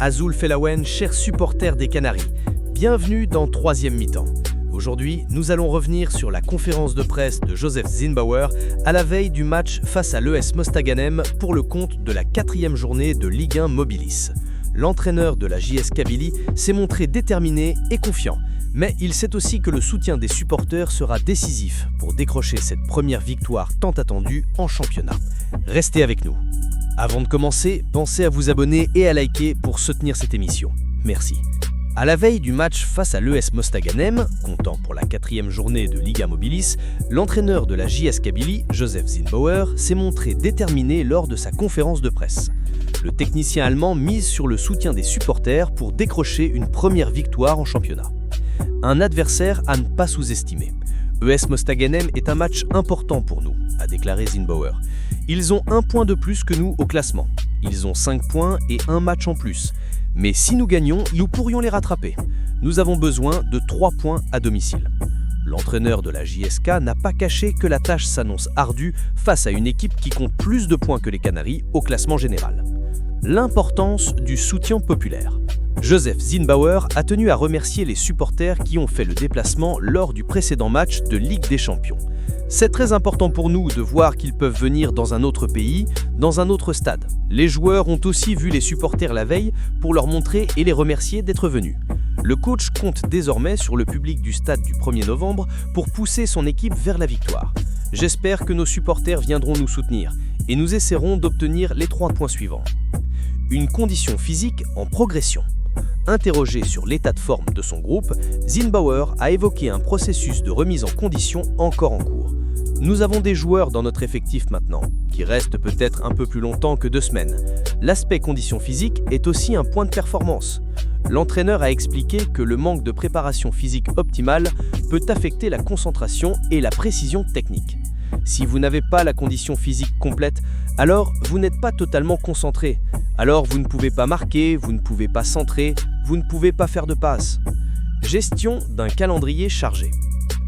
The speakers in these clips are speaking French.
Azul Felawen, chers supporters des Canaries, bienvenue dans Troisième mi-temps. Aujourd'hui, nous allons revenir sur la conférence de presse de Joseph Zinnbauer à la veille du match face à l'ES Mostaganem pour le compte de la 4e journée de Ligue 1 Mobilis. L'entraîneur de la JS Kabylie s'est montré déterminé et confiant, mais il sait aussi que le soutien des supporters sera décisif pour décrocher cette première victoire tant attendue en championnat. Restez avec nous. Avant de commencer, pensez à vous abonner et à liker pour soutenir cette émission. Merci. À la veille du match face à l'ES Mostaganem, comptant pour la 4e journée de Liga Mobilis, l'entraîneur de la JS Kabylie, Joseph Zinnbauer, s'est montré déterminé lors de sa conférence de presse. Le technicien allemand mise sur le soutien des supporters pour décrocher une première victoire en championnat. Un adversaire à ne pas sous-estimer. ES Mostaganem est un match important pour nous, a déclaré Zinnbauer. Ils ont un point de plus que nous au classement. Ils ont 5 points et un match en plus. Mais si nous gagnons, nous pourrions les rattraper. Nous avons besoin de 3 points à domicile. L'entraîneur de la JSK n'a pas caché que la tâche s'annonce ardue face à une équipe qui compte plus de points que les Canaries au classement général. L'importance du soutien populaire. Joseph Zinnbauer a tenu à remercier les supporters qui ont fait le déplacement lors du précédent match de Ligue des Champions. C'est très important pour nous de voir qu'ils peuvent venir dans un autre pays, dans un autre stade. Les joueurs ont aussi vu les supporters la veille pour leur montrer et les remercier d'être venus. Le coach compte désormais sur le public du stade du 1er novembre pour pousser son équipe vers la victoire. J'espère que nos supporters viendront nous soutenir et nous essaierons d'obtenir les 3 points suivants. Une condition physique en progression. Interrogé sur l'état de forme de son groupe, Zinnbauer a évoqué un processus de remise en condition encore en cours. Nous avons des joueurs dans notre effectif maintenant, qui restent peut-être un peu plus longtemps que 2 semaines. L'aspect condition physique est aussi un point de performance. L'entraîneur a expliqué que le manque de préparation physique optimale peut affecter la concentration et la précision technique. Si vous n'avez pas la condition physique complète, alors vous n'êtes pas totalement concentré. Alors vous ne pouvez pas marquer, vous ne pouvez pas centrer, vous ne pouvez pas faire de passes. Gestion d'un calendrier chargé.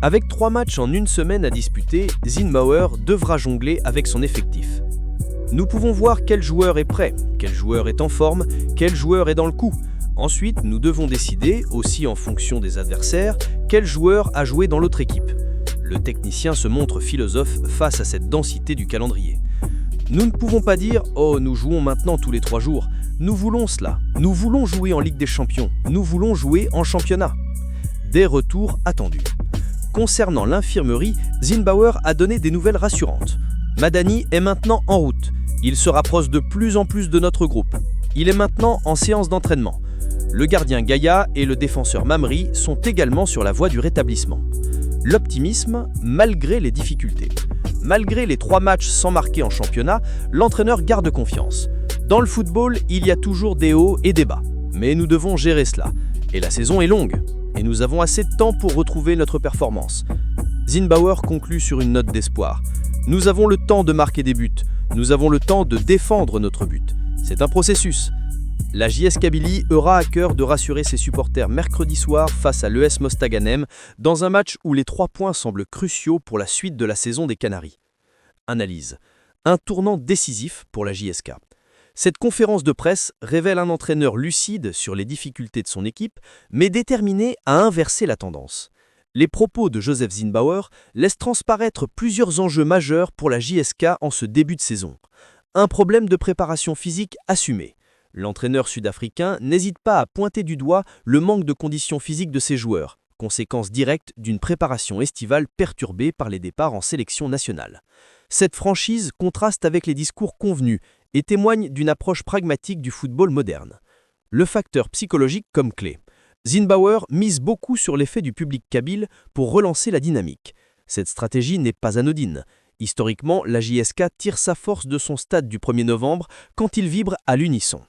Avec 3 matchs en une semaine à disputer, Zinnbauer devra jongler avec son effectif. Nous pouvons voir quel joueur est prêt, quel joueur est en forme, quel joueur est dans le coup. Ensuite, nous devons décider, aussi en fonction des adversaires, quel joueur a joué dans l'autre équipe. Le technicien se montre philosophe face à cette densité du calendrier. Nous ne pouvons pas dire « Oh, nous jouons maintenant tous les 3 jours ». Nous voulons cela. Nous voulons jouer en Ligue des Champions. Nous voulons jouer en championnat. Des retours attendus. Concernant l'infirmerie, Zinnbauer a donné des nouvelles rassurantes. Madani est maintenant en route. Il se rapproche de plus en plus de notre groupe. Il est maintenant en séance d'entraînement. Le gardien Gaïa et le défenseur Mamri sont également sur la voie du rétablissement. L'optimisme malgré les difficultés. Malgré les 3 matchs sans marquer en championnat, l'entraîneur garde confiance. Dans le football, il y a toujours des hauts et des bas. Mais nous devons gérer cela. Et la saison est longue. Et nous avons assez de temps pour retrouver notre performance. Zinnbauer conclut sur une note d'espoir. Nous avons le temps de marquer des buts. Nous avons le temps de défendre notre but. C'est un processus. La JS Kabylie aura à cœur de rassurer ses supporters mercredi soir face à l'ES Mostaganem dans un match où les 3 points semblent cruciaux pour la suite de la saison des Canaries. Analyse. Un tournant décisif pour la JSK. Cette conférence de presse révèle un entraîneur lucide sur les difficultés de son équipe, mais déterminé à inverser la tendance. Les propos de Joseph Zinnbauer laissent transparaître plusieurs enjeux majeurs pour la JSK en ce début de saison. Un problème de préparation physique assumé. L'entraîneur sud-africain n'hésite pas à pointer du doigt le manque de conditions physiques de ses joueurs, conséquence directe d'une préparation estivale perturbée par les départs en sélection nationale. Cette franchise contraste avec les discours convenus et témoigne d'une approche pragmatique du football moderne. Le facteur psychologique comme clé. Zinnbauer mise beaucoup sur l'effet du public kabyle pour relancer la dynamique. Cette stratégie n'est pas anodine. Historiquement, la JSK tire sa force de son stade du 1er novembre quand il vibre à l'unisson.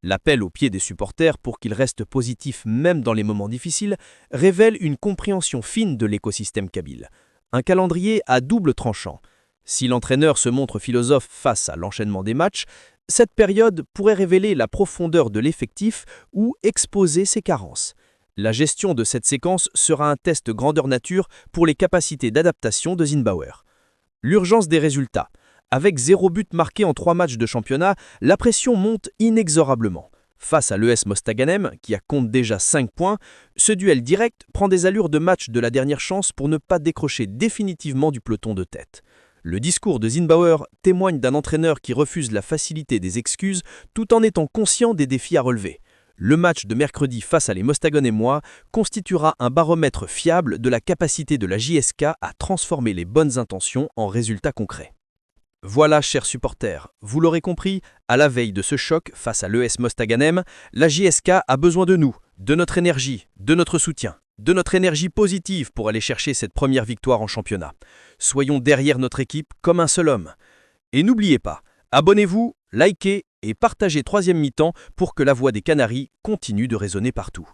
L'appel au pied des supporters pour qu'ils restent positifs même dans les moments difficiles révèle une compréhension fine de l'écosystème kabyle. Un calendrier à double tranchant. Si l'entraîneur se montre philosophe face à l'enchaînement des matchs, cette période pourrait révéler la profondeur de l'effectif ou exposer ses carences. La gestion de cette séquence sera un test grandeur nature pour les capacités d'adaptation de Zinnbauer. L'urgence des résultats. Avec 0 but marqué en 3 matchs de championnat, la pression monte inexorablement. face à l'ES Mostaganem, qui compte déjà 5 points, ce duel direct prend des allures de match de la dernière chance pour ne pas décrocher définitivement du peloton de tête. Le discours de Zinnbauer témoigne d'un entraîneur qui refuse la facilité des excuses tout en étant conscient des défis à relever. Le match de mercredi face à les Mostaganemois constituera un baromètre fiable de la capacité de la JSK à transformer les bonnes intentions en résultats concrets. Voilà, chers supporters, vous l'aurez compris, à la veille de ce choc face à l'ES Mostaganem, la JSK a besoin de nous, de notre énergie, de notre soutien, de notre énergie positive pour aller chercher cette première victoire en championnat. Soyons derrière notre équipe comme un seul homme. Et n'oubliez pas, abonnez-vous, likez et partagez troisième mi-temps pour que la voix des Canaries continue de résonner partout.